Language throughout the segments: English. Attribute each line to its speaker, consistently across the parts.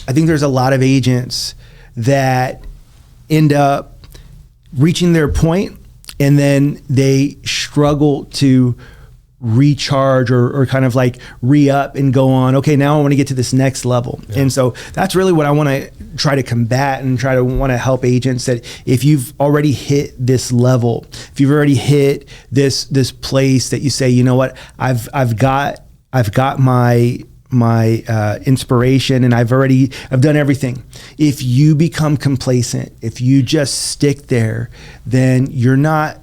Speaker 1: I think there's a lot of agents that end up reaching their point and then they struggle to recharge or kind of like re-up and go on, okay, now I want to get to this next level. Yeah. And so that's really what I want to try to combat and try to want to help agents, that if you've already hit this level, if you've already hit this place that you say, you know what, I've got my inspiration and I've done everything. If you become complacent, if you just stick there, then you're not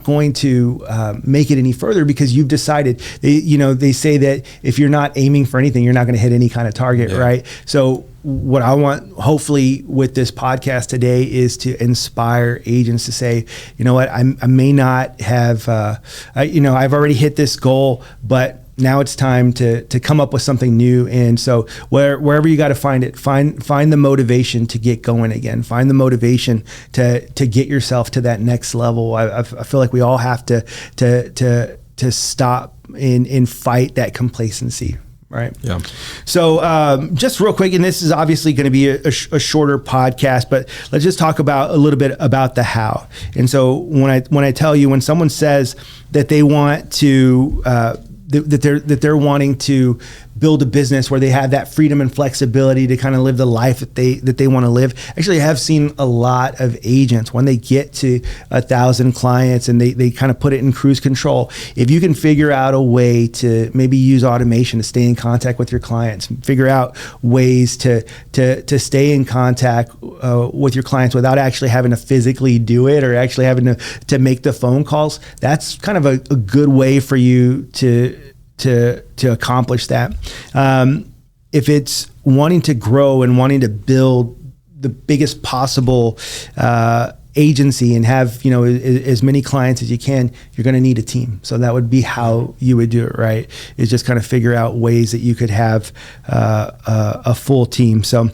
Speaker 1: going to make it any further, because you've decided. They say that if you're not aiming for anything, you're not going to hit any kind of target, right? So what I want, hopefully, with this podcast today is to inspire agents to say, you know what, I may not have, I've already hit this goal, but now it's time to come up with something new. And so wherever you got to find it, find the motivation to get going again. Find the motivation to get yourself to that next level. I feel like we all have to stop and fight that complacency. Right. Yeah. So just real quick, and this is obviously going to be a shorter podcast, but let's just talk about a little bit about the how. And so when I tell you, when someone says that they want to that they're wanting to build a business where they have that freedom and flexibility to kind of live the life that they want to live. Actually, I have seen a lot of agents, when they get to 1,000 clients and they kind of put it in cruise control, if you can figure out a way to maybe use automation to stay in contact with your clients, figure out ways to stay in contact with your clients without actually having to physically do it or actually having to make the phone calls, that's kind of a good way for you to accomplish that. If it's wanting to grow and wanting to build the biggest possible agency and have as many clients as you can, you're going to need a team. So that would be how you would do it, right? Is just kind of figure out ways that you could have a full team. So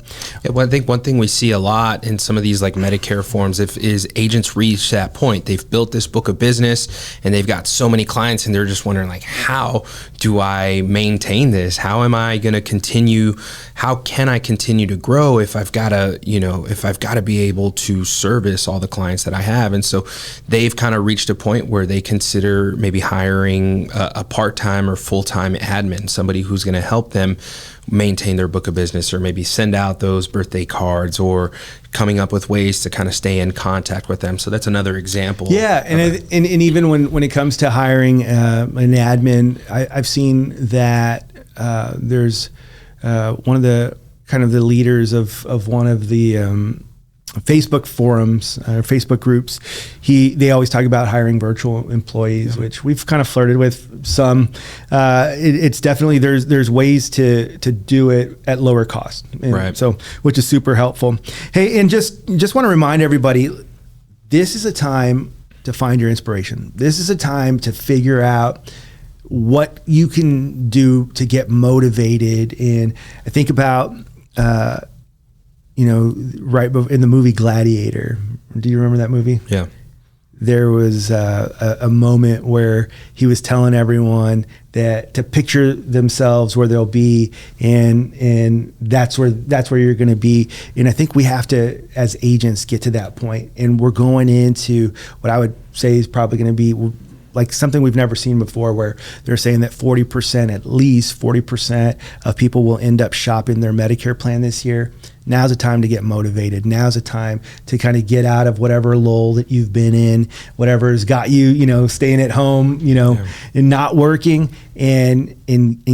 Speaker 2: I think one thing we see a lot in some of these like Medicare forms is agents reach that point. They've built this book of business and they've got so many clients and they're just wondering, like, how do I maintain this? How am I going to continue? How can I continue to grow if I've got to be able to service all the clients that I have? And so they've kind of reached a point where they consider maybe hiring a part-time or full-time admin, somebody who's going to help them maintain their book of business, or maybe send out those birthday cards, or coming up with ways to kind of stay in contact with them. So that's another example.
Speaker 1: Yeah, and even when it comes to hiring an admin, I've seen that there's one of the kind of the leaders of one of the Facebook forums, Facebook groups, they always talk about hiring virtual employees, which we've kind of flirted with some. It's definitely, there's ways to do it at lower cost. And right. So, which is super helpful. Hey, and just want to remind everybody, this is a time to find your inspiration. This is a time to figure out what you can do to get motivated. And I think about, right in the movie Gladiator. Do you remember that movie?
Speaker 2: Yeah.
Speaker 1: There was a moment where he was telling everyone that to picture themselves where they'll be, and that's where you're going to be. And I think we have to, as agents, get to that point. And we're going into what I would say is probably going to be like something we've never seen before, where they're saying that at least 40% of people will end up shopping their Medicare plan this year. Now's the time to get motivated. Now's the time to kind of get out of whatever lull that you've been in, whatever's got you, staying at home, and not working, and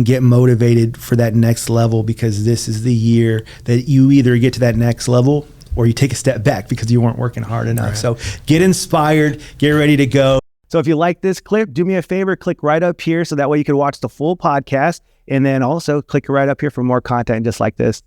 Speaker 1: get motivated for that next level, because this is the year that you either get to that next level or you take a step back because you weren't working hard enough. Right. So get inspired, get ready to go. So if you like this clip, do me a favor, click right up here so that way you can watch the full podcast, and then also click right up here for more content just like this.